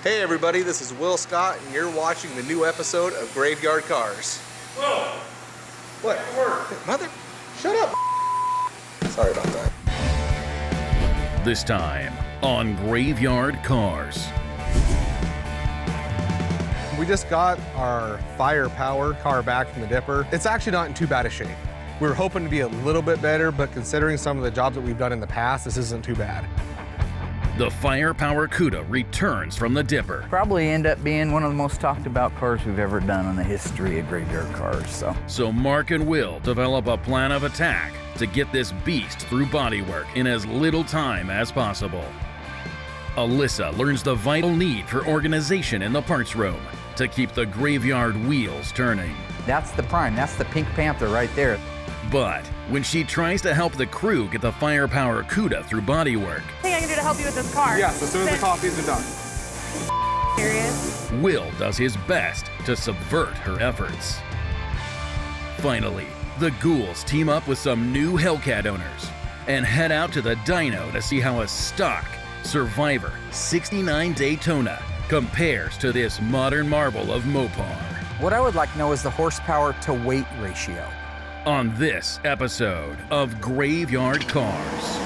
Hey everybody, this is Will Scott, and you're watching the new episode of Graveyard Carz. Whoa! What? Mother, shut up. Sorry about that. This time on Graveyard Carz. We just got our firepower car back from the dipper. It's actually not in too bad a shape. We were hoping to be a little bit better, but considering some of the jobs that we've done in the past, this isn't too bad. The firepower Cuda returns from the dipper. Probably end up being one of the most talked about cars we've ever done in the history of Graveyard Carz. So Mark and Will develop a plan of attack to get this beast through bodywork in as little time as possible. Alyssa learns the vital need for organization in the parts room to keep the graveyard wheels turning. That's the prime, that's the Pink Panther right there. But when she tries to help the crew get the firepower Cuda through bodywork, What thing I can do to help you with this car? Yes, as soon as the coffees are done. Serious? Will does his best to subvert her efforts. Finally, the ghouls team up with some new Hellcat owners and head out to the dyno to see how a stock Survivor 69 Daytona compares to this modern marvel of Mopar. What I would like to know is the horsepower to weight ratio. On this episode of Graveyard Carz.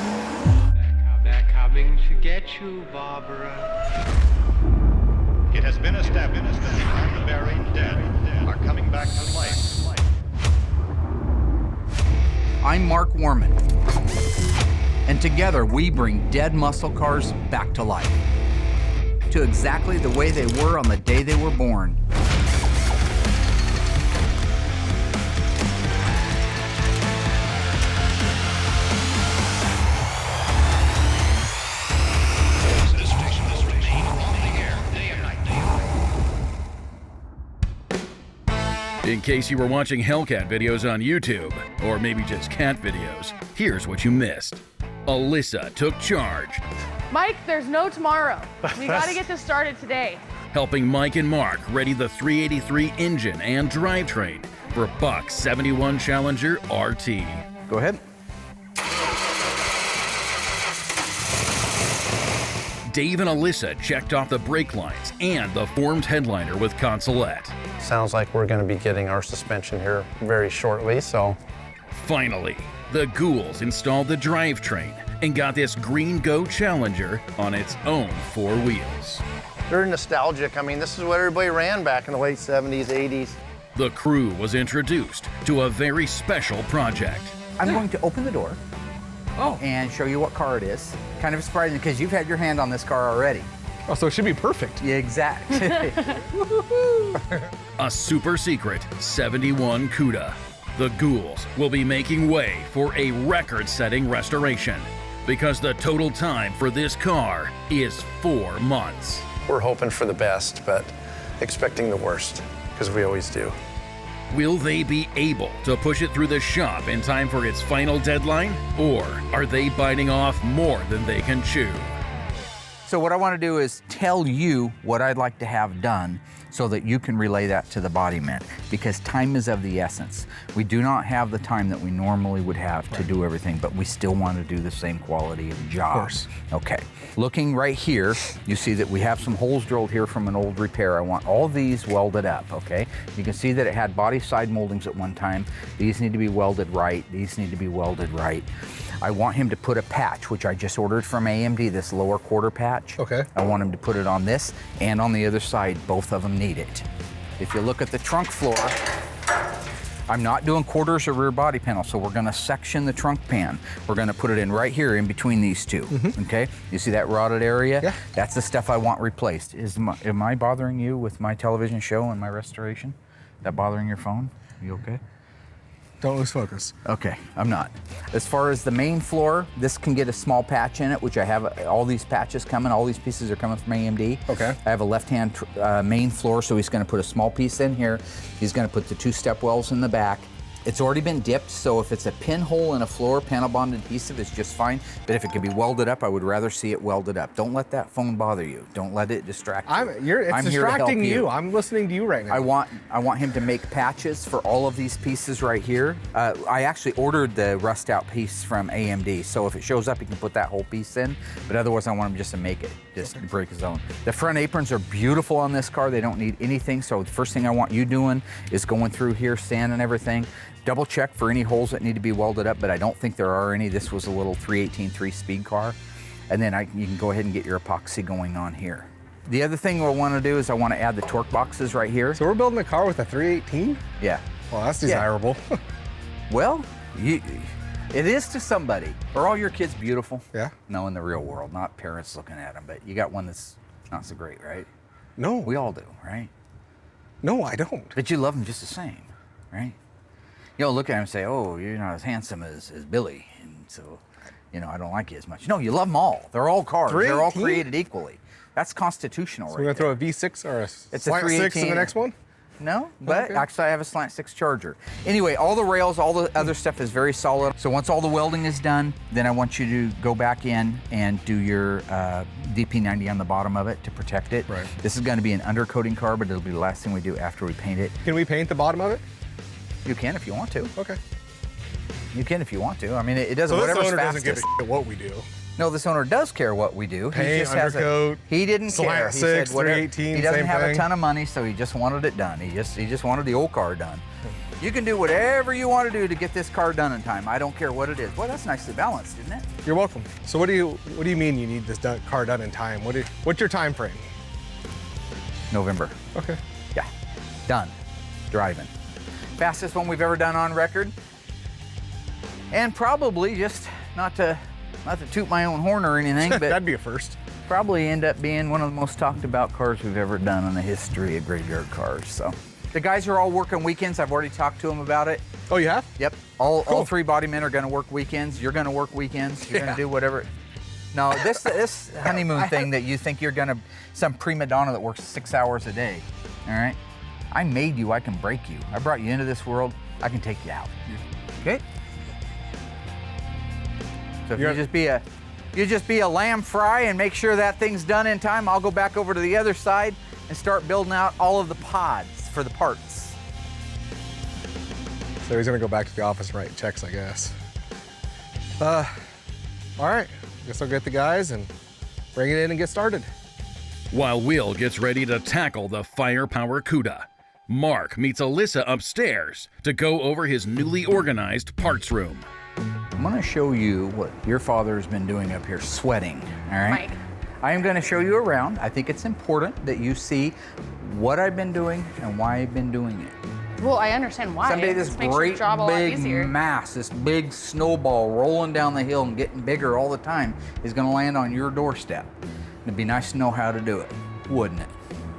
They're coming to get you, Barbara. It has been established that the buried dead are coming back to life. I'm Mark Warman, and together we bring dead muscle cars back to life, to exactly the way they were on the day they were born. In case you were watching Hellcat videos on YouTube, or maybe just cat videos, here's what you missed. Alyssa took charge, Mike, there's no tomorrow. We gotta get this started today. helping Mike and Mark ready the 383 engine and drivetrain for Buck's 71 Challenger RT. Go ahead. Dave and Alyssa checked off the brake lines and the formed headliner with consolette. Sounds like we're going to be getting our suspension here very shortly, so. Finally, the ghouls installed the drivetrain and got this Green Go Challenger on its own four wheels. Very nostalgic. I mean, this is what everybody ran back in the late 70s, 80s. The crew was introduced to a very special project. I'm going to open the door and show you what car it is. Kind of surprising because you've had your hand on this car already. Oh, so it should be perfect. Yeah, exactly. A super secret 71 Cuda. The ghouls will be making way for a record-setting restoration because the total time for this car is 4 months. We're hoping for the best, but expecting the worst, because we always do. Will they be able to push it through the shop in time for its final deadline? Or are they biting off more than they can chew? So what I want to do is tell you what I'd like to have done so that you can relay that to the bodyman, because time is of the essence. We do not have the time that we normally would have to do everything, but we still want to do the same quality of job. Of course. Okay, looking right here, you see that we have some holes drilled here from an old repair. I want all these welded up, okay? You can see that it had body side moldings at one time. These need to be welded right. These need to be welded right. I want him to put a patch, which I just ordered from AMD, this lower quarter patch. Okay. I want him to put it on this and on the other side. Both of them need it. If you look at the trunk floor, I'm not doing quarters or rear body panel, so we're gonna section the trunk pan. We're gonna put it in right here in between these two, okay? You see that rotted area? Yeah. That's the stuff I want replaced. Am I bothering you with my television show and my restoration? That bothering your phone? You okay? Don't lose focus. Okay, I'm not. As far as the main floor, this can get a small patch in it, which I have all these patches coming. All these pieces are coming from AMD. Okay. I have a left-hand main floor, so he's gonna put a small piece in here. He's gonna put the 2 step wells in the back. It's already been dipped, so if it's a pinhole in a floor, panel bonded adhesive is just fine. But if it can be welded up, I would rather see it welded up. Don't let that phone bother you. Don't let it distract you. It's I'm here to help distracting you. I'm listening to you right now. I want him to make patches for all of these pieces right here. I actually ordered the rust out piece from AMD, so if it shows up, he can put that whole piece in. But otherwise, I want him just to make it. just to break his own. The front aprons are beautiful on this car. They don't need anything. So the first thing I want you doing is going through here, sanding everything. Double check for any holes that need to be welded up, but I don't think there are any. This was a little 318 3-speed car. And then you can go ahead and get your epoxy going on here. The other thing I want to do is I want to add the torque boxes right here. So we're building a car with a 318? Yeah. Well, that's desirable. Yeah. Well, it is to somebody. Are all your kids beautiful? Yeah. No, in the real world, not parents looking at them, but you got one that's not so great, right? No. We all do, right? No, I don't. But you love them just the same, right? You don't look at him and say, oh, you're not as handsome as Billy, and so, you know, I don't like you as much. No, you love them all. They're all cars. They're all created equally. That's constitutional, So right? we're gonna throw a V6 or a It's slant a 6 in the next one? No, but Okay. actually I have a slant 6 Charger. Anyway, all the rails, all the other stuff is very solid. So once all the welding is done, then I want you to go back in and do your DP90 on the bottom of it to protect it. Right. This is gonna be an undercoating car, but it'll be the last thing we do after we paint it. Can we paint the bottom of it? You can if you want to. Okay. You can if you want to. I mean, it doesn't, So this whatever's owner doesn't fastest. give a shit what we do. No, this owner does care what we do. Paint, He just has undercoat, he didn't slant care. He 6, said whatever. 318, He doesn't same have a thing. ton of money, so he just wanted it done. He just wanted the old car done. You can do whatever you want to do to get this car done in time. I don't care what it is. Well, that's nicely balanced, isn't it? You're welcome. So what do you mean you need this car done in time? What's your time frame? November. Okay. Yeah, done. Driving. Fastest one we've ever done on record. And probably just not to toot my own horn or anything, but That'd be a first. probably end up being one of the most talked about cars we've ever done in the history of graveyard cars. So the guys are all working weekends. I've already talked to them about it. Oh, you have? Yep. All Cool. 3 body men are going to work weekends. You're going to work weekends. You're going Yeah. to do whatever. No, this honeymoon thing that you think you're going to, some prima donna that works 6 hours a day. All right. I made you. I can break you. I brought you into this world. I can take you out. Okay. So if you just be a lamb fry and make sure that thing's done in time, I'll go back over to the other side and start building out all of the pods for the parts. So he's gonna go back to the office and write checks, I guess. All right. Guess I'll get the guys and bring it in and get started. While Will gets ready to tackle the firepower CUDA, Mark meets Alyssa upstairs to go over his newly organized parts room. I'm gonna show you what your father's been doing up here, sweating, all right? Mike. I am gonna show you around. I think it's important that you see what I've been doing and why I've been doing it. Well, I understand why. Someday this This makes your great job a lot big easier. mass, this big snowball rolling down the hill and getting bigger all the time is gonna land on your doorstep. It'd be nice to know how to do it, wouldn't it?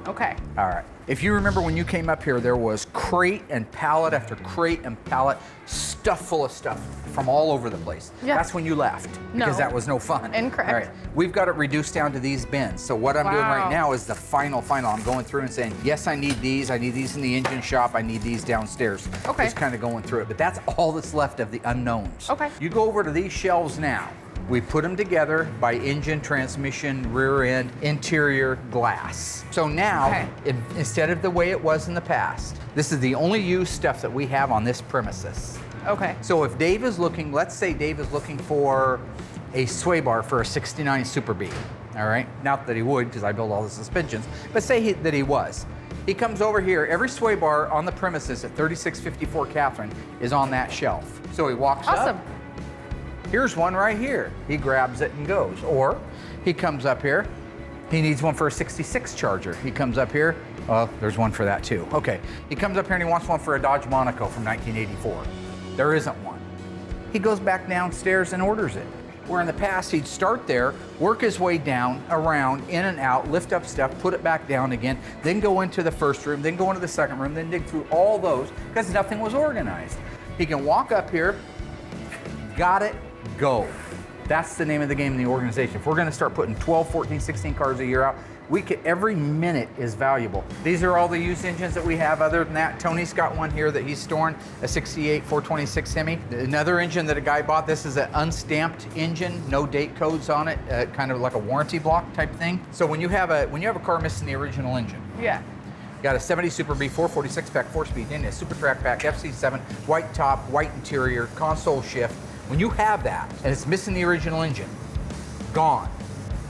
Okay. All right. If you remember when you came up here, there was crate and pallet after crate and pallet, stuff full of stuff from all over the place. Yeah. That's when you left, because No. that was no fun. Incorrect. All right. We've got it reduced down to these bins. So what I'm doing right Wow. now is the final. I'm going through and saying, yes, I need these in the engine shop. I need these downstairs. Okay. Just kind of going through it. But that's all that's left of the unknowns. Okay. You go over to these shelves now. We put them together by engine, transmission, rear end, interior, glass. So now, Okay. instead of the way it was in the past, this is the only used stuff that we have on this premises. Okay. So if Dave is looking, let's say Dave is looking for a sway bar for a 69 Super B, all right? Not that he would, because I build all the suspensions, but say that he was. He comes over here, every sway bar on the premises at 3654 Catherine is on that shelf. So he walks Awesome. up. Here's one right here. He grabs it and goes. Or he comes up here. He needs one for a 66 Charger. He comes up here. Oh, there's one for that too. Okay. He comes up here and he wants one for a Dodge Monaco from 1984. There isn't one. He goes back downstairs and orders it. Where in the past he'd start there, work his way down, around, in and out, lift up stuff, put it back down again, then go into the first room, then go into the second room, then dig through all those because nothing was organized. He can walk up here, got it, go. That's the name of the game in the organization. If we're gonna start putting 12, 14, 16 cars a year out, every minute is valuable. These are all the used engines that we have. Other than that, Tony's got one here that he's storing, a 68 426 Hemi. Another engine that a guy bought, this is an unstamped engine, no date codes on it, kind of like a warranty block type thing. So when you have a car missing the original engine, Yeah. got a 70 Super B 446 pack, 4-speed engine, a Super Track pack, FC7, white top, white interior, console shift. When you have that and it's missing the original engine, gone.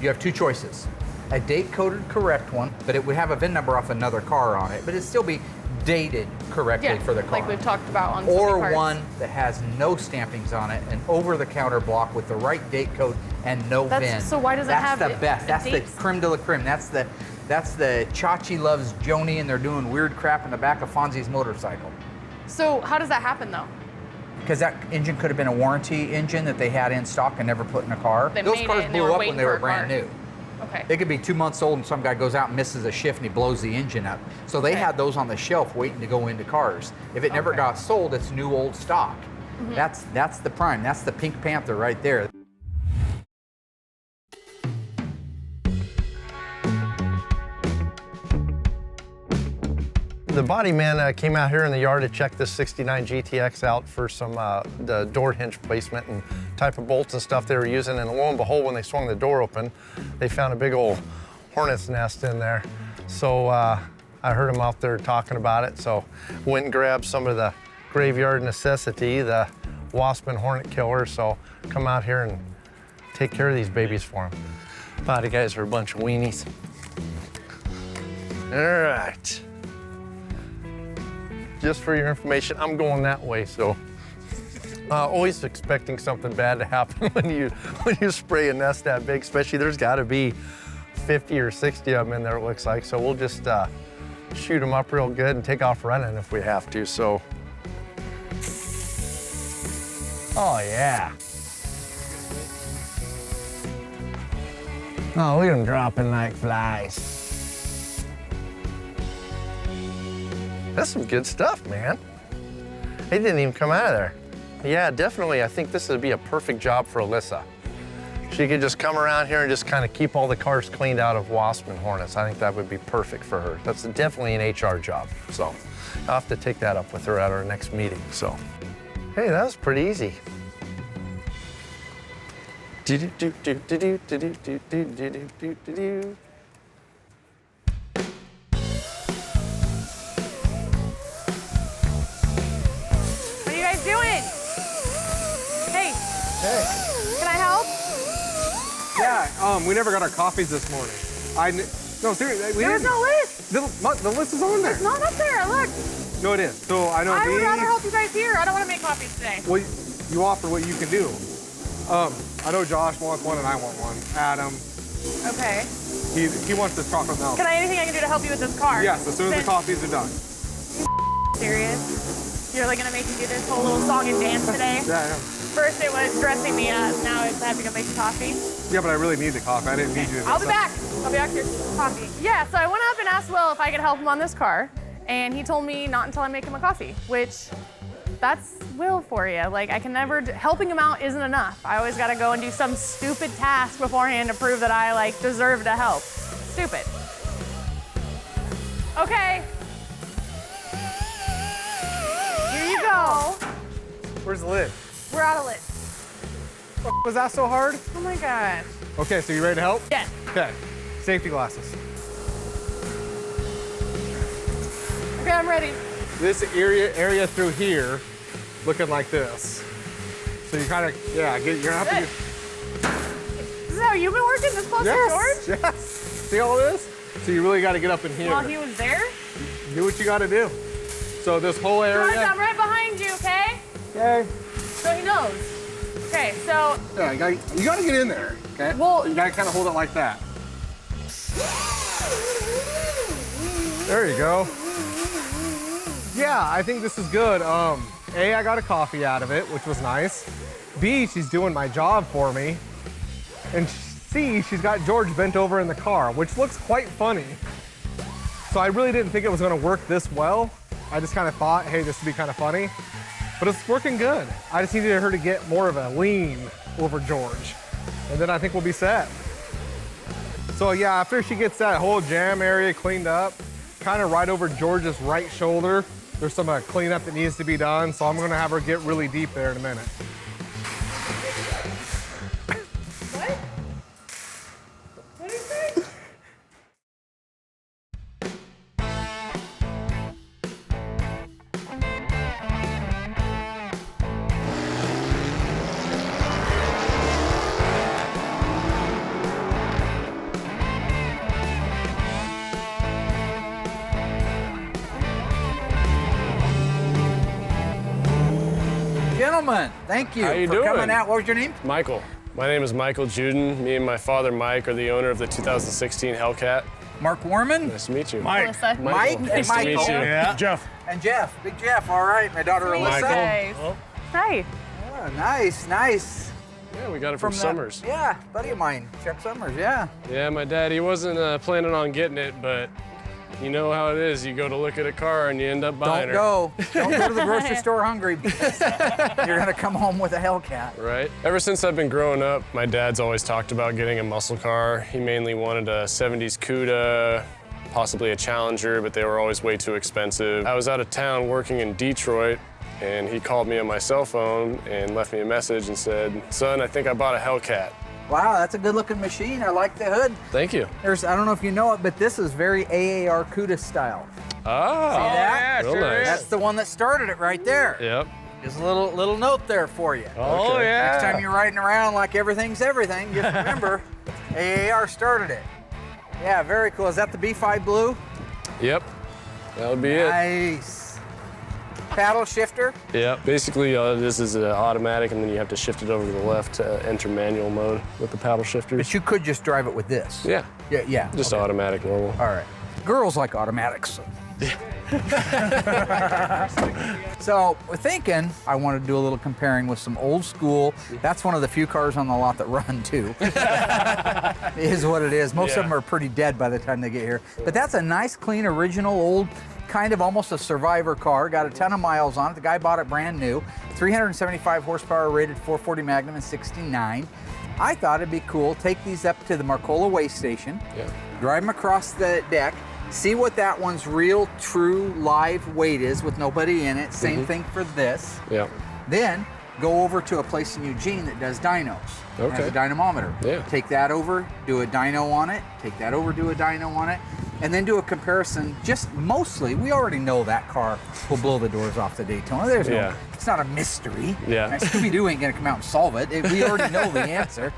You have two choices. a date-coded correct one, but it would have a VIN number off another car on it, but it'd still be dated correctly for the car. Like we've talked about on so many Or parts. one that has no stampings on it, an over-the-counter block with the right date code and no VIN. So why does it have That's the best. That's the dates? creme de la creme. That's the Chachi loves Joni and they're doing weird crap in the back of Fonzie's motorcycle. So how does that happen though? Because that engine could have been a warranty engine that they had in stock and never put in a car. They Those made cars it and they blew were up waiting when they for were a brand car. new. Okay. They could be 2 months old and some guy goes out and misses a shift and he blows the engine up. So they had those on the shelf waiting to go into cars. If it never got sold, it's new old stock. That's the prime. That's the Pink Panther right there. The body man came out here in the yard to check this 69 GTX out for some the door hinge placement and type of bolts and stuff they were using. And lo and behold, when they swung the door open, they found a big old hornet's nest in there. So I heard them out there talking about it. So went and grabbed some of the graveyard necessity, the wasp and hornet killer. So come out here and take care of these babies for them. Body guys are a bunch of weenies. All right. Just for your information, I'm going that way, so always expecting something bad to happen when you spray a nest that big, especially there's got to be 50 or 60 of them in there, it looks like. So we'll just shoot them up real good and take off running if we have to. So, oh yeah. Oh, look at them dropping like flies. That's some good stuff, man. They didn't even come out of there. Yeah, definitely, I think this would be a perfect job for Alyssa. She could just come around here and just kind of keep all the cars cleaned out of wasp and hornets. I think that would be perfect for her. That's definitely an HR job, so I'll have to take that up with her at our next meeting, so. Hey, that was pretty easy. What are you guys doing? Hey. Hey. Can I help? Yeah, we never got our coffees this morning. No, seriously, we There was didn't. no list. The list is on there. It's not up there. Look. No, it is. So I know I would Dee- rather help you guys here. I don't want to make coffees today. Well, you offer what you can do. I know Josh wants one and I want one. Adam, Okay. he wants this chocolate milk. Can I anything I can do to help you with this car? Yes, as soon as the coffees are done. Serious? You're really gonna make me do this whole little song and dance today? Yeah. First it was dressing me up, now it's having to make coffee. Yeah, but I really need the coffee. I didn't need you to. I'll be back. I'll be back here for coffee. Yeah, so I went up and asked Will if I could help him on this car, and he told me not until I make him a coffee, which that's Will for you. Like, I can never, helping him out isn't enough. I always gotta go and do some stupid task beforehand to prove that I, like, deserve to help. Stupid. Okay. Here you go. Where's the lid? We're out of lid. Was that so hard? Oh my gosh. Okay, so you ready to help? Yes. Okay. Safety glasses. Okay, I'm ready. This area through here, looking like this. So you kind of, yeah, you're gonna have to. This is how you've been working this close to George? Yes. See all this? So you really got to get up in here. While he was there? Do what you got to do. So this whole area. George, I'm right behind you, okay? Okay. So he knows. Okay, so. Yeah, you got to get in there. Okay. Well, you got to kind of hold it like that. There you go. Yeah, I think this is good. A, I got a coffee out of it, which was nice. B, she's doing my job for me. And C, she's got George bent over in the car, which looks quite funny. So I really didn't think it was gonna work this well. I just kind of thought, hey, this would be kind of funny. But it's working good. I just needed her to get more of a lean over George. And then I think we'll be set. So yeah, after she gets that whole jam area cleaned up, kind of right over George's right shoulder, there's some cleanup that needs to be done, so I'm gonna have her get really deep there in a minute. What? What did you say? gentlemen, thank you How you for doing? coming out. What was your name? Michael. My name is Michael Juden. Me and my father, Mike, are the owner of the 2016 Hellcat. Mark Warman. Nice to meet you. Melissa. Mike and Nice to meet Michael. you. Yeah. Jeff. And Jeff, Big Jeff. All right, my daughter Alyssa. Guys. Hi. Oh, nice, nice. Yeah, we got it from that- Summers. Yeah, buddy of mine, Chuck Summers. Yeah. Yeah, my dad, he wasn't planning on getting it, but you know how it is. You go to look at a car and you end up buying her. Don't go to the grocery store hungry because you're gonna come home with a Hellcat. Right. Ever since I've been growing up, my dad's always talked about getting a muscle car. He mainly wanted a 70s Cuda, possibly a Challenger, but they were always way too expensive. I was out of town working in Detroit, and he called me on my cell phone and left me a message and said, "Son, I think I bought a Hellcat." Wow, that's a good-looking machine. I like the hood. Thank you. I don't know if you know it, but this is very AAR CUDA style. Oh, See that? real nice. That's the one that started it right there. Yep. Just a little note there for you. Oh, okay. yeah. Next time you're riding around like everything's everything, just remember, AAR started it. Yeah, very cool. Is that the B5 Blue? Yep. That would be it. Nice. Paddle shifter? Yep. Basically, this is automatic, and then you have to shift it over to the left to enter manual mode with the paddle shifters. But you could just drive it with this. Yeah. Yeah. Just okay. automatic, normal. All right. Girls like automatics. So we're thinking I want to do a little comparing with some old school. That's one of the few cars on the lot that run too. Is what it is. Most of them are pretty dead by the time they get here. But that's a nice, clean, original, old, kind of almost a survivor car. Got a ton of miles on it. The guy bought it brand new. 375 horsepower, rated 440 Magnum in 69. I thought it'd be cool, take these up to the Marcola Way Station, drive them across the deck, see what that one's real, true, live weight is with nobody in it. Same thing for this. Yeah. Then go over to a place in Eugene that does dynos. Okay. Has a dynamometer. Yeah. Take that over, do a dyno on it, take that over, do a dyno on it, and then do a comparison. Just mostly, we already know that car will blow the doors off the Daytona. There's no, it's not a mystery. Yeah. Scooby-Doo ain't gonna come out and solve it. We already know the answer.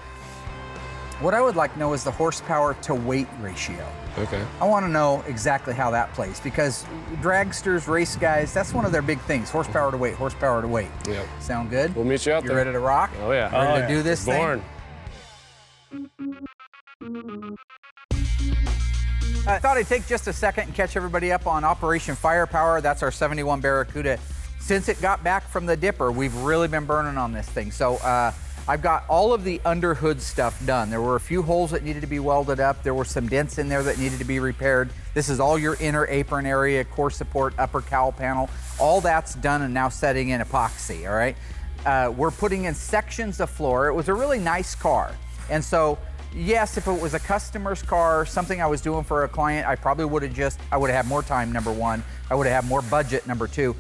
What I would like to know is the horsepower to weight ratio. Okay. I want to know exactly how that plays because dragsters, race guys, that's one of their big things, horsepower to weight, horsepower to weight. Yep. Sound good? We'll meet you out You there. ready to rock? Oh, yeah. Ready to do this Born. I thought I'd take just a second and catch everybody up on Operation Firepower. That's our 71 Barracuda. Since it got back from the dipper, we've really been burning on this thing. So I've got all of the under hood stuff done. There were a few holes that needed to be welded up. There were some dents in there that needed to be repaired. This is all your inner apron area, core support, upper cowl panel. All that's done and now setting in epoxy, all right? We're putting in sections of floor. It was a really nice car. And so, yes, if it was a customer's car, something I was doing for a client, I probably would have I would have had more time, number one. I would have had more budget, number two.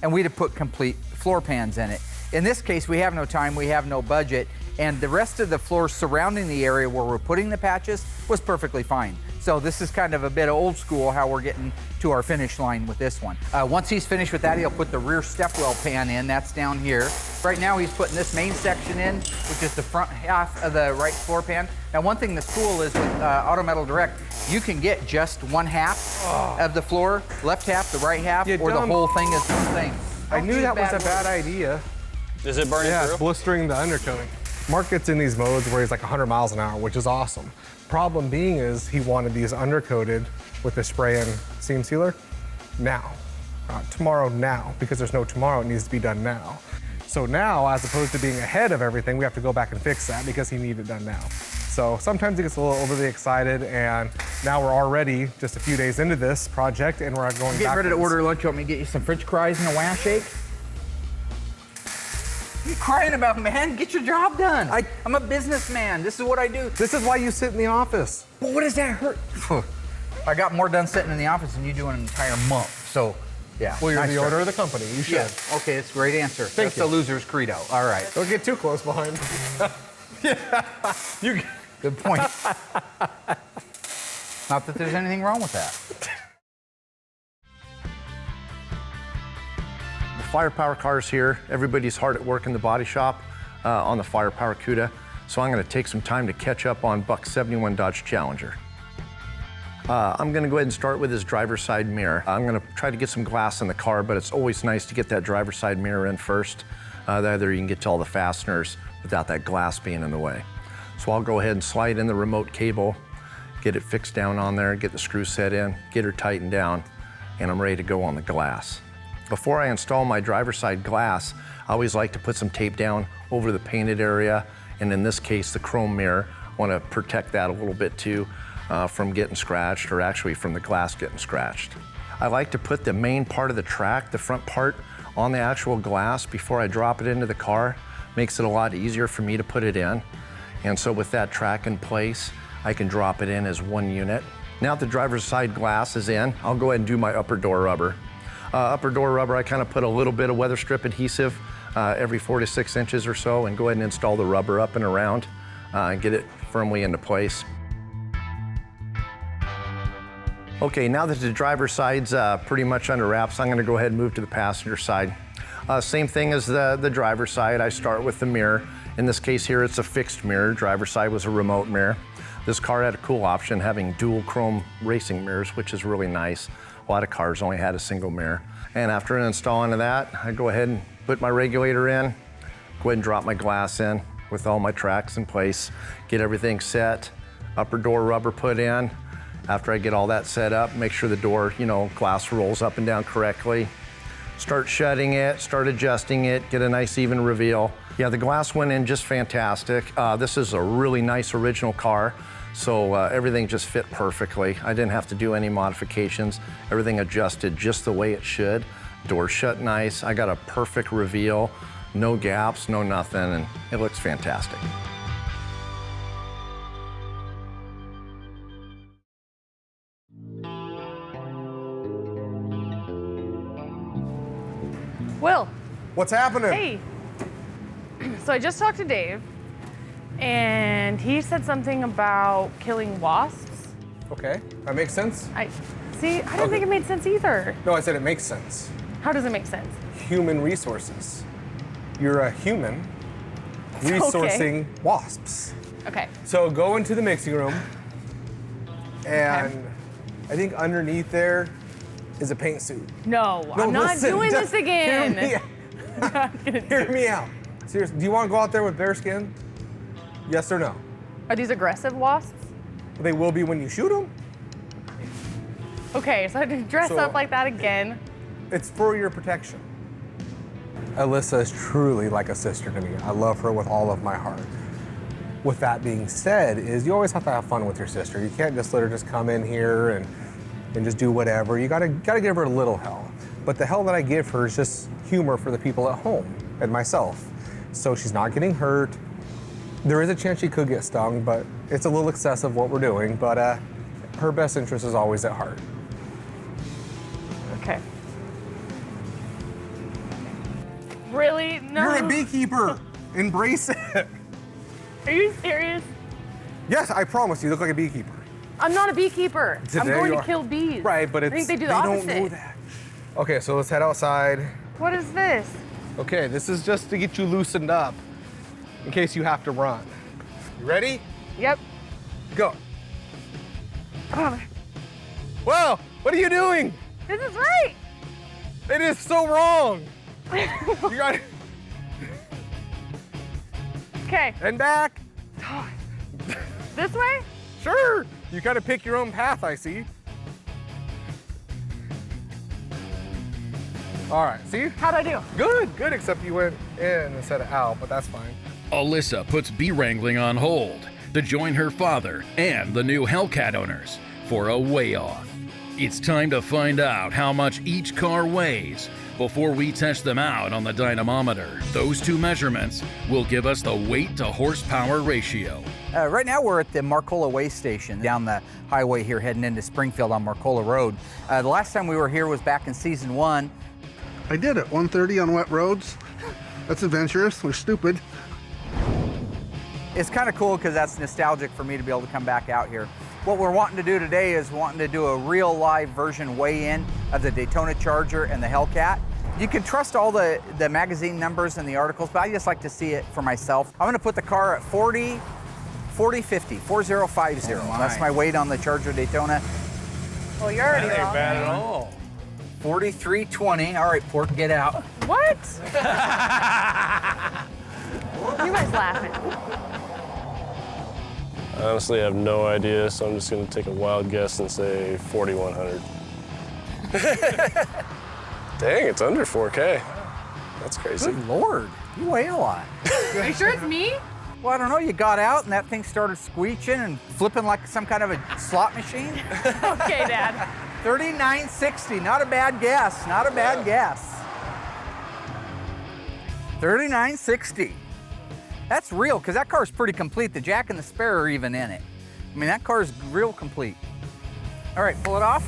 And we'd have put complete floor pans in it. In this case, we have no time, we have no budget, and the rest of the floor surrounding the area where we're putting the patches was perfectly fine. So this is kind of a bit of old school how we're getting to our finish line with this one. Once he's finished with that, he'll put the rear stepwell pan in, that's down here. Right now he's putting this main section in, which is the front half of the right floor pan. Now one thing that's cool is with Auto Metal Direct, you can get just one half of the floor, left half, the right half, or the whole thing is one thing. I knew that was a bad idea. Is it burning Yeah, through? it's blistering the undercoating. Mark gets in these modes where he's like 100 miles an hour, which is awesome. Problem being is he wanted these undercoated with the spray and seam sealer now. Not tomorrow, now, because there's no tomorrow, it needs to be done now. So now, as opposed to being ahead of everything, we have to go back and fix that because he needed it done now. So sometimes he gets a little overly excited, and now we're already just a few days into this project, and we're going back. Getting ready to order lunch. You want me to get you some French fries and a wah shake? What are you crying about, man? Get your job done. I'm a businessman. This is what I do. This is why you sit in the office. Well, what does that hurt? I got more done sitting in the office than you do in an entire month. So, yeah. Well, you're nice the try. owner of the company. You should. Yeah. Okay, that's a great answer. That's you. the loser's credo. All right. Don't get too close behind. Yeah. You. Good point. Not that there's anything wrong with that. The Firepower car's here. Everybody's hard at work in the body shop on the Firepower Cuda. So I'm gonna take some time to catch up on Buck 71 Dodge Challenger. I'm gonna go ahead and start with his driver's side mirror. I'm gonna try to get some glass in the car, but it's always nice to get that driver's side mirror in first. That way you can get to all the fasteners without that glass being in the way. So I'll go ahead and slide in the remote cable, get it fixed down on there, get the screw set in, get her tightened down, and I'm ready to go on the glass. Before I install my driver's side glass, I always like to put some tape down over the painted area, and in this case, the chrome mirror. I want to protect that a little bit too from getting scratched, or actually from the glass getting scratched. I like to put the main part of the track, the front part, on the actual glass before I drop it into the car. Makes it a lot easier for me to put it in. And so with that track in place, I can drop it in as one unit. Now that the driver's side glass is in, I'll go ahead and do my upper door rubber. Upper door rubber, I kind of put a little bit of weather strip adhesive every 4 to 6 inches or so, and go ahead and install the rubber up and around and get it firmly into place. Okay, now that the driver's side's pretty much under wraps, I'm gonna go ahead and move to the passenger side. Same thing as the driver's side. I start with the mirror. In this case here, it's a fixed mirror. Driver's side was a remote mirror. This car had a cool option, having dual chrome racing mirrors, which is really nice. A lot of cars only had a single mirror. And after installing that, I go ahead and put my regulator in, go ahead and drop my glass in with all my tracks in place, get everything set, upper door rubber put in. After I get all that set up, make sure the door, glass rolls up and down correctly. Start shutting it, start adjusting it, get a nice even reveal. Yeah, the glass went in just fantastic. This is a really nice original car, so everything just fit perfectly. I didn't have to do any modifications. Everything adjusted just the way it should. Door shut nice. I got a perfect reveal, no gaps, no nothing, and it looks fantastic. Will. What's happening? Hey. So I just talked to Dave, and he said something about killing wasps. Okay, that makes sense. I didn't think it made sense either. No, I said it makes sense. How does it make sense? Human resources. You're a human resourcing wasps. Okay. So go into the mixing room, and I think underneath there is a paint suit. No, I'm not listen, doing just this again. Hear me out. Seriously, do you want to go out there with bare skin? Yes or no? Are these aggressive wasps? They will be when you shoot them. Okay, so I have to dress up like that again. It's for your protection. Alyssa is truly like a sister to me. I love her with all of my heart. With that being said, you always have to have fun with your sister. You can't just let her just come in here and just do whatever. You gotta give her a little hell. But the hell that I give her is just humor for the people at home and myself. So she's not getting hurt. There is a chance she could get stung, but it's a little excessive what we're doing. But her best interest is always at heart. Okay. Really? No. You're a beekeeper. Embrace it. Are you serious? Yes, I promise you look like a beekeeper. I'm not a beekeeper. Today I'm going you to kill bees. Right, but I think they do the opposite. don't know that. Okay, so let's head outside. What is this? Okay, this is just to get you loosened up in case you have to run. You ready? Yep. Go. Oh, Whoa, what are you doing? this is right. It is so wrong. You got it. Okay. And back. This way? Sure. You gotta pick your own path, I see. All right, see? How'd I do? Good, except you went in instead of out, but that's fine. Alyssa puts bee wrangling on hold to join her father and the new Hellcat owners for a weigh-off. It's time to find out how much each car weighs before we test them out on the dynamometer. Those two measurements will give us the weight to horsepower ratio. Right now we're at the Marcola Way Station down the highway here heading into Springfield on Marcola Road. The last time we were here was back in season 1. I did it, 130 on wet roads. That's adventurous, we're stupid. It's kind of cool because that's nostalgic for me to be able to come back out here. What we're wanting to do today is wanting to do a real live version weigh-in of the Daytona Charger and the Hellcat. You can trust all the magazine numbers and the articles, but I just like to see it for myself. I'm gonna put the car at 4050. That's my weight on the Charger Daytona. Well, you're already That ain't wrong. bad at all. 43.20. All right, Port, get out. What? You guys laughing. I honestly have no idea, so I'm just gonna take a wild guess and say 4,100. Dang, it's under 4K. That's crazy. Good Lord, you weigh a lot. Are you sure it's me? Well, I don't know, you got out and that thing started squeeching and flipping like some kind of a slot machine. Okay, Dad. 39.60, not a bad guess, not a bad guess. 39.60. That's real, because that car's pretty complete. The jack and the spare are even in it. I mean, that car's real complete. All right, pull it off.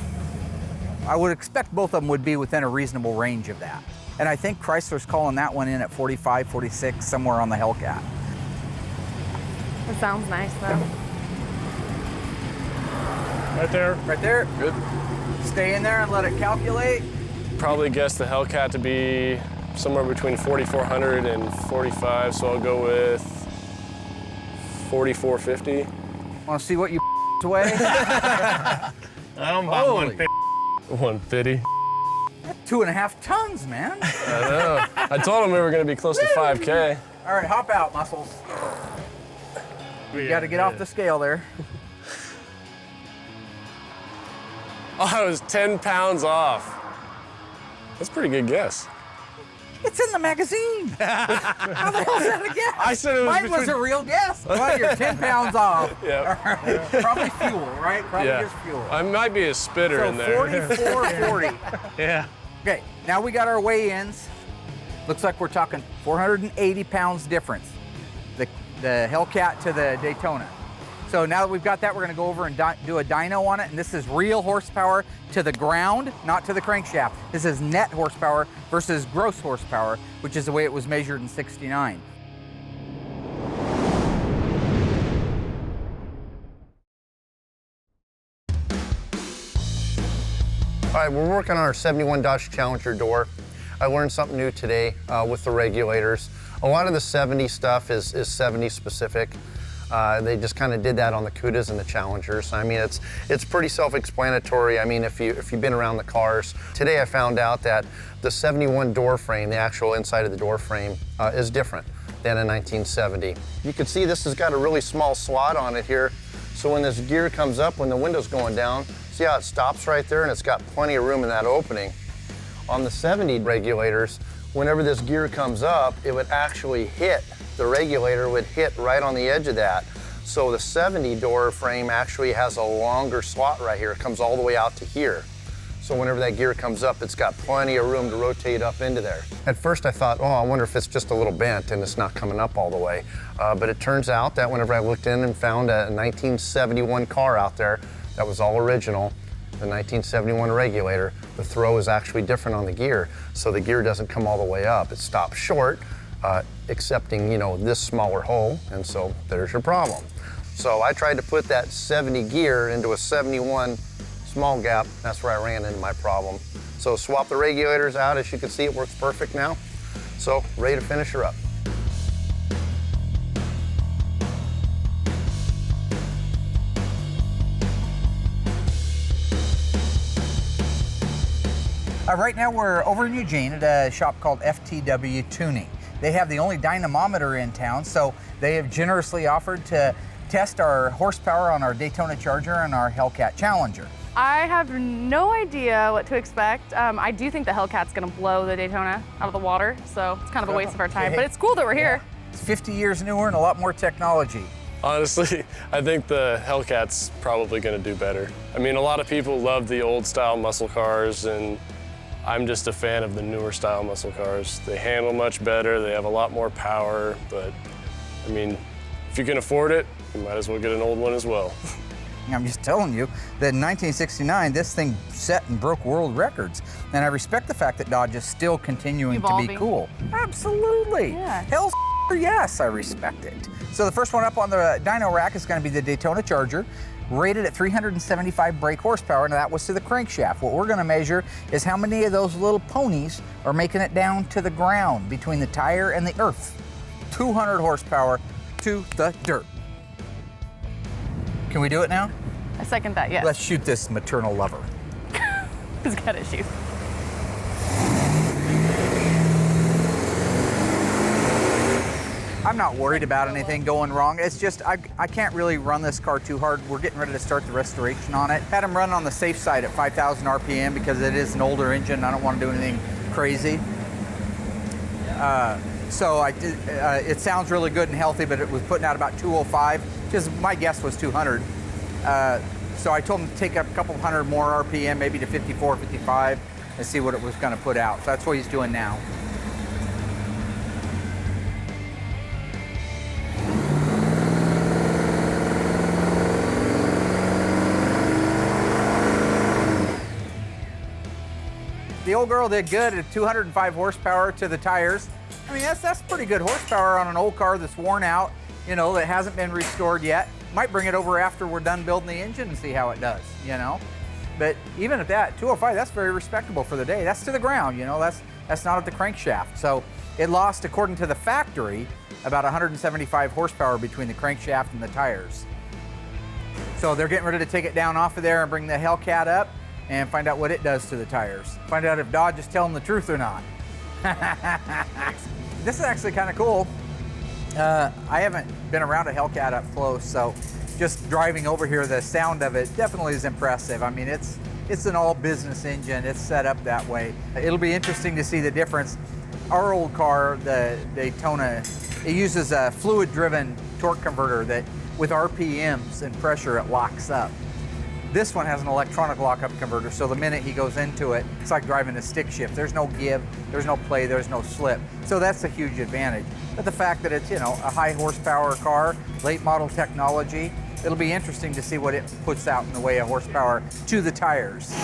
I would expect both of them would be within a reasonable range of that. And I think Chrysler's calling that one in at 45, 46, somewhere on the Hellcat. It sounds nice, though. Right there. Right there. Good. Stay in there and let it calculate. Probably guess the Hellcat to be somewhere between 4,400 and 45, so I'll go with 4,450. Want to see what you weigh? I'm about Holy. 150. 2.5 tons, man. I know. I told him we were gonna be close to 5K. All right, hop out, muscles. You got to get off the scale there. Oh, I was 10 pounds off. That's a pretty good guess. It's in the magazine. How the hell's that a guess? I said it was Mine was a real guess. Well, you're 10 pounds off. Yeah. All right. Probably fuel, right? Probably just fuel. I might be a spitter So in there. 44.40. Yeah. Okay, now we got our weigh-ins. Looks like we're talking 480 pounds difference. The Hellcat to the Daytona. So now that we've got that, we're gonna go over and do a dyno on it, and this is real horsepower to the ground, not to the crankshaft. This is net horsepower versus gross horsepower, which is the way it was measured in '69. All right, we're working on our 71 Dodge Challenger door. I learned something new today with the regulators. A lot of the 70 stuff is 70 specific. They just kind of did that on the Cudas and the Challengers. I mean, it's pretty self-explanatory. I mean, if you've been around the cars. Today I found out that the 71 door frame, the actual inside of the door frame, is different than a 1970. You can see this has got a really small slot on it here. So when this gear comes up, when the window's going down, see how it stops right there, and it's got plenty of room in that opening. On the 70 regulators, whenever this gear comes up, it would actually hit, the regulator would hit right on the edge of that. So the 70 door frame actually has a longer slot right here. It comes all the way out to here. So whenever that gear comes up, it's got plenty of room to rotate up into there. At first I thought, oh, I wonder if it's just a little bent and it's not coming up all the way. But it turns out that whenever I looked in and found a 1971 car out there that was all original, the 1971 regulator, the throw is actually different on the gear. So the gear doesn't come all the way up. It stops short, excepting, you know, this smaller hole, and so there's your problem. So I tried to put that 70 gear into a 71 small gap. That's where I ran into my problem. So swap the regulators out. As you can see, it works perfect now. So ready to finish her up. Right now we're over in Eugene at a shop called FTW Tuning. They have the only dynamometer in town, so they have generously offered to test our horsepower on our Daytona Charger and our Hellcat Challenger. I have no idea what to expect. I do think the Hellcat's gonna blow the Daytona out of the water, so it's kind of a waste of our time, but it's cool that we're here. It's 50 years newer and a lot more technology. Honestly, I think the Hellcat's probably gonna do better. I mean, a lot of people love the old style muscle cars, and I'm just a fan of the newer style muscle cars. They handle much better, they have a lot more power, but I mean, if you can afford it, you might as well get an old one as well. I'm just telling you that in 1969, this thing set and broke world records. And I respect the fact that Dodge is still continuing to be cool. Absolutely. Yeah. Hell's yes, I respect it. So the first one up on the dyno rack is going to be the Daytona Charger, rated at 375 brake horsepower. Now that was to the crankshaft. What we're going to measure is how many of those little ponies are making it down to the ground between the tire and the earth. 200 horsepower to the dirt. Can we do it now? I second that, yes. Let's shoot this maternal lover. He's got issues. I'm not worried about anything going wrong. It's just I can't really run this car too hard. We're getting ready to start the restoration on it. Had him run on the safe side at 5,000 RPM because it is an older engine. I don't want to do anything crazy. So I did, it sounds really good and healthy, but it was putting out about 205, because my guess was 200. So I told him to take up a couple hundred more RPM, maybe to 54, 55, and see what it was going to put out. So that's what he's doing now. The old girl did good at 205 horsepower to the tires. I mean, that's pretty good horsepower on an old car that's worn out, you know, that hasn't been restored yet. Might bring it over after we're done building the engine and see how it does, you know. But even at that, 205, that's very respectable for the day. That's to the ground, you know, that's not at the crankshaft. So it lost, according to the factory, about 175 horsepower between the crankshaft and the tires. So they're getting ready to take it down off of there and bring the Hellcat up and find out what it does to the tires. Find out if Dodge is telling the truth or not. This is actually kind of cool. I haven't been around a Hellcat up close, so just driving over here, the sound of it definitely is impressive. I mean, it's an all business engine. It's set up that way. It'll be interesting to see the difference. Our old car, the Daytona, it uses a fluid-driven torque converter that with RPMs and pressure, it locks up. This one has an electronic lockup converter, so the minute he goes into it, it's like driving a stick shift. There's no give, there's no play, there's no slip. So that's a huge advantage. But the fact that it's, you know, a high horsepower car, late model technology, it'll be interesting to see what it puts out in the way of horsepower to the tires.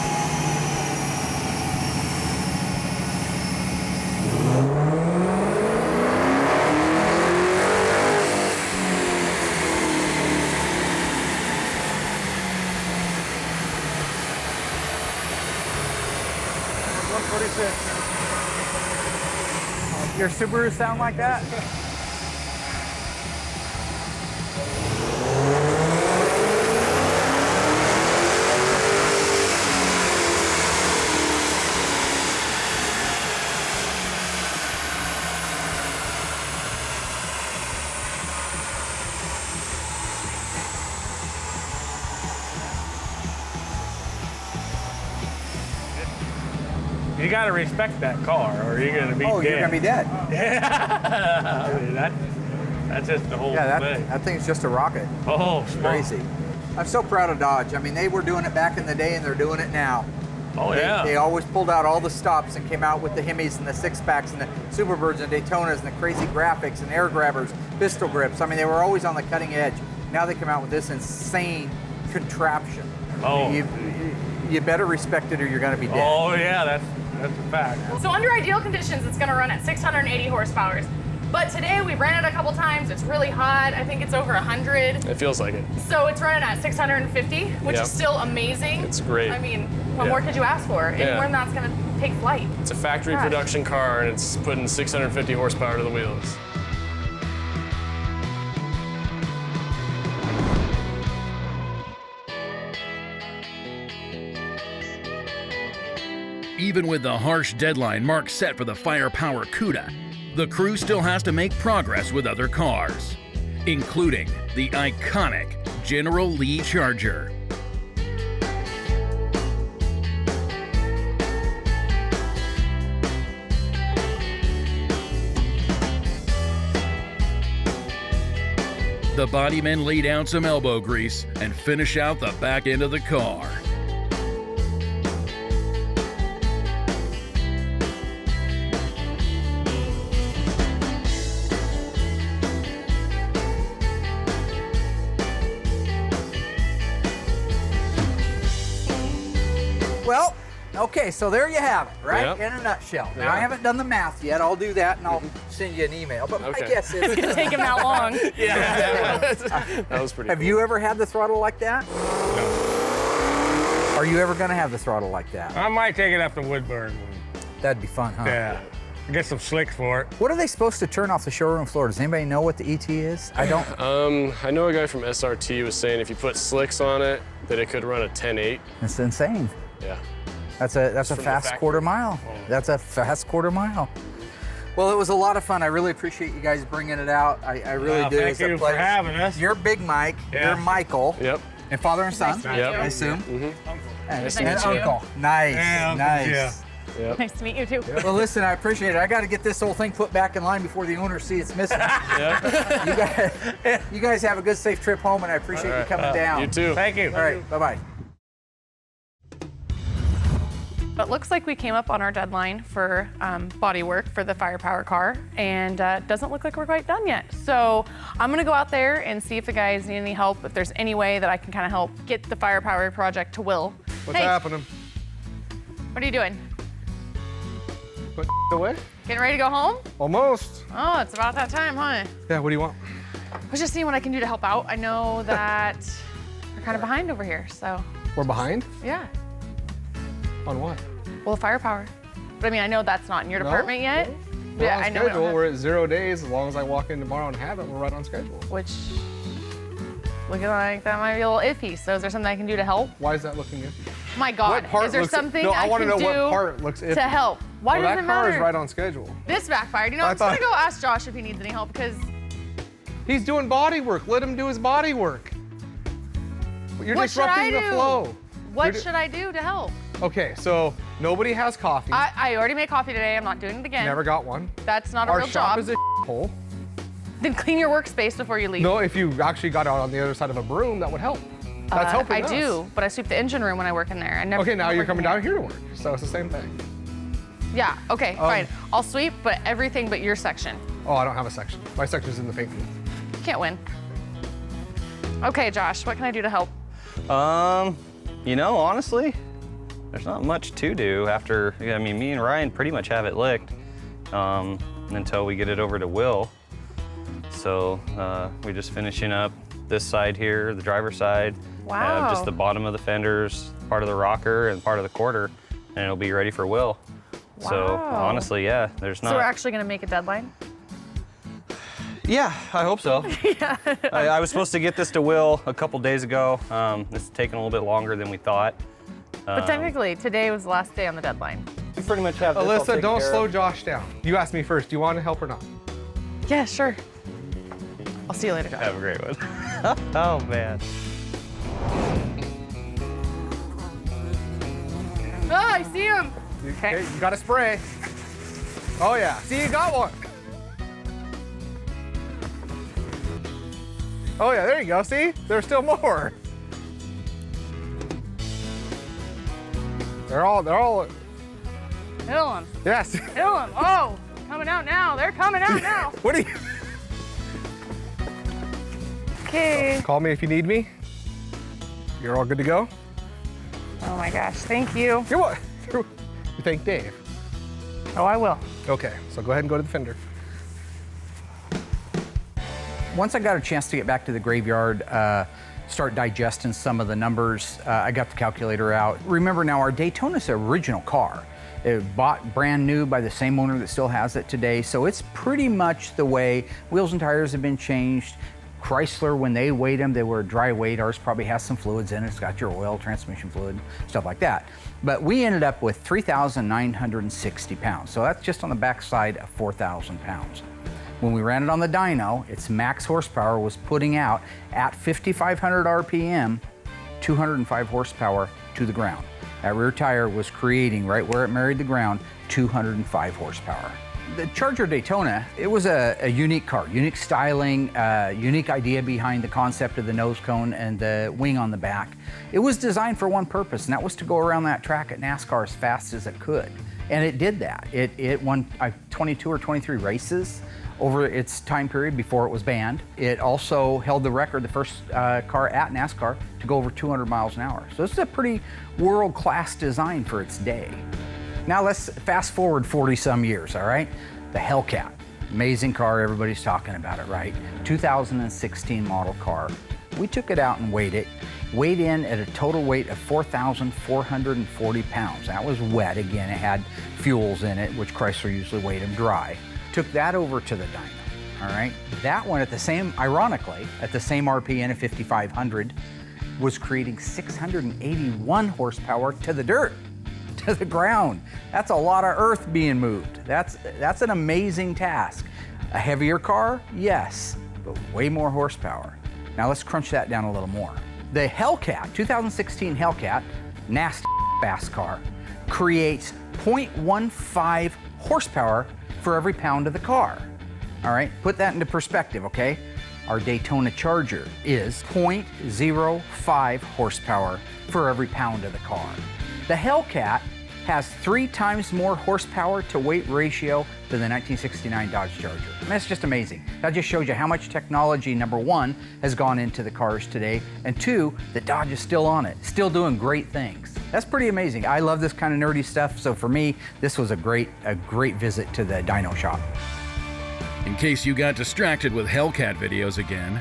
Your Subaru sound like that? You gotta respect that car, or you're gonna be dead. Oh, you're gonna be dead. Yeah. I mean, that's just the whole thing. That thing's just a rocket. Oh, it's crazy. I'm so proud of Dodge. I mean, they were doing it back in the day, and they're doing it now. Oh, yeah. They always pulled out all the stops and came out with the Hemis and the six-packs and the Superbirds and Daytonas and the crazy graphics and air grabbers, pistol grips. I mean, they were always on the cutting edge. Now they come out with this insane contraption. Oh. You better respect it or you're gonna be dead. Oh, yeah, that's a fact. So under ideal conditions, it's gonna run at 680 horsepower. But today we ran it a couple times. It's really hot. I think it's over 100. It feels like it. So it's running at 650, which Yep. is still amazing. It's great. I mean, what more could you ask for? Yeah. Anywhere that's gonna take flight. It's a factory Gosh. production car, and it's putting 650 horsepower to the wheels. Even with the harsh deadline Mark set for the firepower CUDA, the crew still has to make progress with other cars, including the iconic General Lee Charger. The bodymen lay down some elbow grease and finish out the back end of the car. Well, okay, so there you have it, right? Yep. In a nutshell. Now, Yeah. I haven't done the math yet. I'll do that, and I'll send you an email. But my Okay. guess is... It's gonna take him that long. That was pretty Have cool. you ever had the throttle like that? No. Are you ever going to have the throttle like that? I might take it up to Woodburn. That'd be fun, huh? Yeah. Get some slicks for it. What are they supposed to turn off the showroom floor? Does anybody know what the ET is? I don't. I know a guy from SRT was saying if you put slicks on it, that it could run a 10.8. It's insane. Yeah. That's a fast quarter mile. That's a fast quarter mile. Well, it was a lot of fun. I really appreciate you guys bringing it out. I really do. Thank you for having us. You're Big Mike. Yeah. You're Michael. Yep. And father and son, Nice to meet you. I assume. Nice to And meet you. uncle. Nice, Yeah, nice. yeah. Yep. Nice to meet you too. Well, listen, I appreciate it. I got to get this whole thing put back in line before the owners see it's missing. You guys have a good, safe trip home, and I appreciate you coming down. You too. Thank you. All right, bye-bye. But looks like we came up on our deadline for body work for the firepower car, and doesn't look like we're quite done yet. So I'm gonna go out there and see if the guys need any help, if there's any way that I can kind of help get the firepower project to Will. What's Hey, happening? what are you doing? Put away? Getting ready to go home? Almost. Oh, it's about that time, huh? Yeah, what do you want? I was just seeing what I can do to help out. I know that we're kind of behind over here, so We're behind? yeah. On what? Well, the firepower. But I mean, I know that's not in your No. department yet. We're Yeah, on I know we don't schedule. have- We're at 0 days. As long as I walk in tomorrow and have it, we're right on schedule. Which, looking like that might be a little iffy. So is there something I can do to help? Why is that looking good? My God, What part is there looks- something no, I I wanna can know what do part looks iffy. to help? Why Well, does it that car matter? is right on schedule. This backfired. You know, I I'm just gonna thought- go ask Josh if he needs any help because He's doing body work. Let him do his body work. You're what should I disrupting the do? flow. What should I do to help? Okay, so nobody has coffee. I already made coffee today. I'm not doing it again. Never got one. That's not a Our real shop job. is a hole. Then clean your workspace before you leave. No, if you actually got out on the other side of a broom, that would help. That's helping I us. do, but I sweep the engine room when I work in there. I never. Okay, now don't you're work coming in down here to work, so it's the same thing. Yeah. Okay. Fine. I'll sweep, but everything but your section. Oh, I don't have a section. My section's in the paint booth. Can't win. Okay, Josh. What can I do to help? You know, honestly, there's not much to do after, I mean, me and Ryan pretty much have it licked until we get it over to Will. So we're just finishing up this side here, the driver's side. Wow. Just the bottom of the fenders, part of the rocker, and part of the quarter, and it'll be ready for Will. So Wow. honestly, yeah, there's not. So we're actually gonna make a deadline? Yeah, I hope so. Yeah. I was supposed to get this to Will a couple days ago. It's taken a little bit longer than we thought. But technically, today was the last day on the deadline. We pretty much have this all Alyssa, taken don't care slow of. Josh down. You asked me first, do you want to help or not? Yeah, sure. I'll see you later, Josh. Have a great one. Oh, man. Oh, I see him. Okay, you got to spray. Oh yeah, see, you got one. Oh yeah, there you go, see? There's still more. They're all, Hill him. yes. Hill him. Oh, coming out now. They're coming out now. What are you? Okay. Call me if you need me. You're all good to go? Oh my gosh, thank you. You're what? You thank Dave. Oh, I will. Okay, so go ahead and go to the fender. Once I got a chance to get back to the graveyard, start digesting some of the numbers, I got the calculator out. Remember now, our Daytona's an original car. It was bought brand new by the same owner that still has it today, so it's pretty much the way. Wheels and tires have been changed. Chrysler, when they weighed them, they were dry weight. Ours probably has some fluids in it. It's got your oil, transmission fluid, stuff like that. But we ended up with 3,960 pounds. So that's just on the backside of 4,000 pounds. When we ran it on the dyno, its max horsepower was putting out at 5,500 RPM, 205 horsepower to the ground. That rear tire was creating, right where it married the ground, 205 horsepower. The Charger Daytona, it was a unique car, unique styling, unique idea behind the concept of the nose cone and the wing on the back. It was designed for one purpose, and that was to go around that track at NASCAR as fast as it could. And it did that. It won 22 or 23 races over its time period before it was banned. It also held the record, the first car at NASCAR to go over 200 miles an hour. So this is a pretty world-class design for its day. Now let's fast forward 40 some years, all right? The Hellcat, amazing car, everybody's talking about it, right? 2016 model car. We took it out and weighed it, weighed in at a total weight of 4,440 pounds. That was wet, again, it had fuels in it, which Chrysler usually weighed them dry. Took that over to the dyno, all right? That one at the same, ironically, at the same RPM of 5,500, was creating 681 horsepower to the dirt. to the ground. That's a lot of earth being moved. That's an amazing task. A heavier car, yes, but way more horsepower. Now let's crunch that down a little more. The Hellcat, 2016 Hellcat, nasty fast car, creates 0.15 horsepower for every pound of the car. All right, put that into perspective, okay? Our Daytona Charger is 0.05 horsepower for every pound of the car. The Hellcat has 3 times more horsepower to weight ratio than the 1969 Dodge Charger. And that's just amazing. That just shows you how much technology, number 1, has gone into the cars today, and 2, that Dodge is still on it, still doing great things. That's pretty amazing. I love this kind of nerdy stuff, so for me, this was a great visit to the dyno shop. In case you got distracted with Hellcat videos again,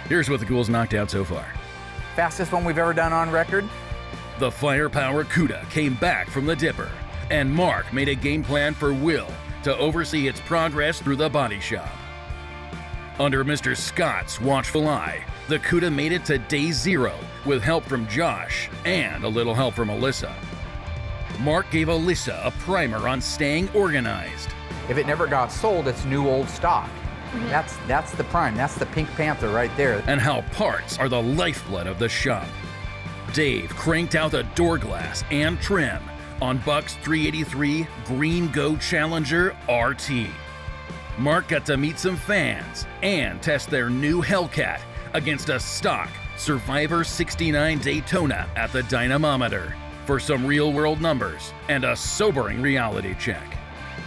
here's what the ghouls knocked out so far. Fastest one we've ever done on record. The Firepower CUDA came back from the dipper, and Mark made a game plan for Will to oversee its progress through the body shop. Under Mr. Scott's watchful eye, the CUDA made it to day 0 with help from Josh and a little help from Alyssa. Mark gave Alyssa a primer on staying organized. If it never got sold, it's new old stock. That's the prime, that's the Pink Panther right there. And how parts are the lifeblood of the shop. Dave cranked out the door glass and trim on Buck's 383 Green Go Challenger RT. Mark got to meet some fans and test their new Hellcat against a stock Survivor 69 Daytona at the dynamometer for some real-world numbers and a sobering reality check.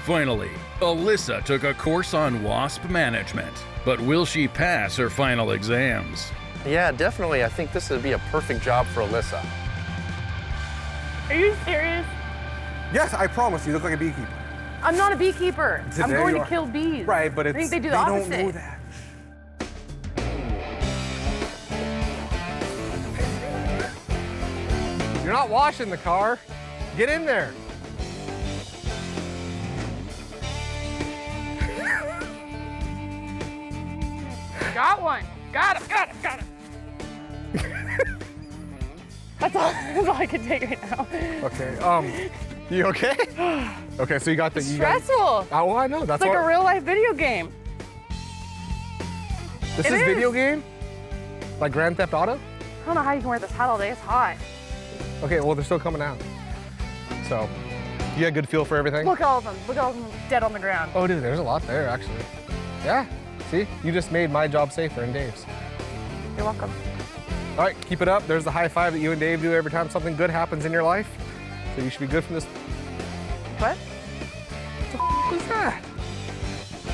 Finally, Alyssa took a course on WASP management, but will she pass her final exams? Yeah, definitely. I think this would be a perfect job for Alyssa. Are you serious? Yes, I promise you look like a beekeeper. I'm not a beekeeper. I'm Today going you to are. kill bees. Right, but I it's, think they do the opposite. don't know that. You're not washing the car. Get in there. Got one. Got him. Got him. Got him. That's all I can take right now. Okay. You okay? Okay, so you got the. Stressful. Oh, well, I know. That's It's like what, a real life video game. This is video game? Like Grand Theft Auto? I don't know how you can wear this hat all day. It's hot. Okay, well, they're still coming out. So, you got a good feel for everything? Look at all of them. Look at all of them dead on the ground. Oh, dude, there's a lot there, actually. Yeah. See? You just made my job safer and Dave's. You're welcome. All right, keep it up. There's the high five that you and Dave do every time something good happens in your life. So you should be good from this. What? What the f is that?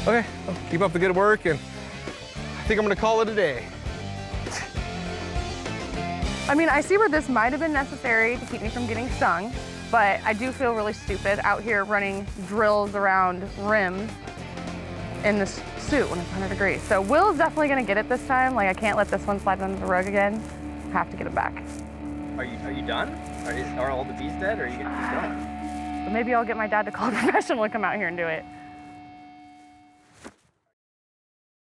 Okay, well, keep up the good work, and I think I'm gonna call it a day. I mean, I see where this might have been necessary to keep me from getting stung, but I do feel really stupid out here running drills around rims in this suit when it's 100 degrees. So Will's definitely gonna get it this time. Like, I can't let this one slide under the rug again. I have to get it back. Are you done? Are all the bees dead, or are you gonna keep going? But maybe I'll get my dad to call a professional to come out here and do it.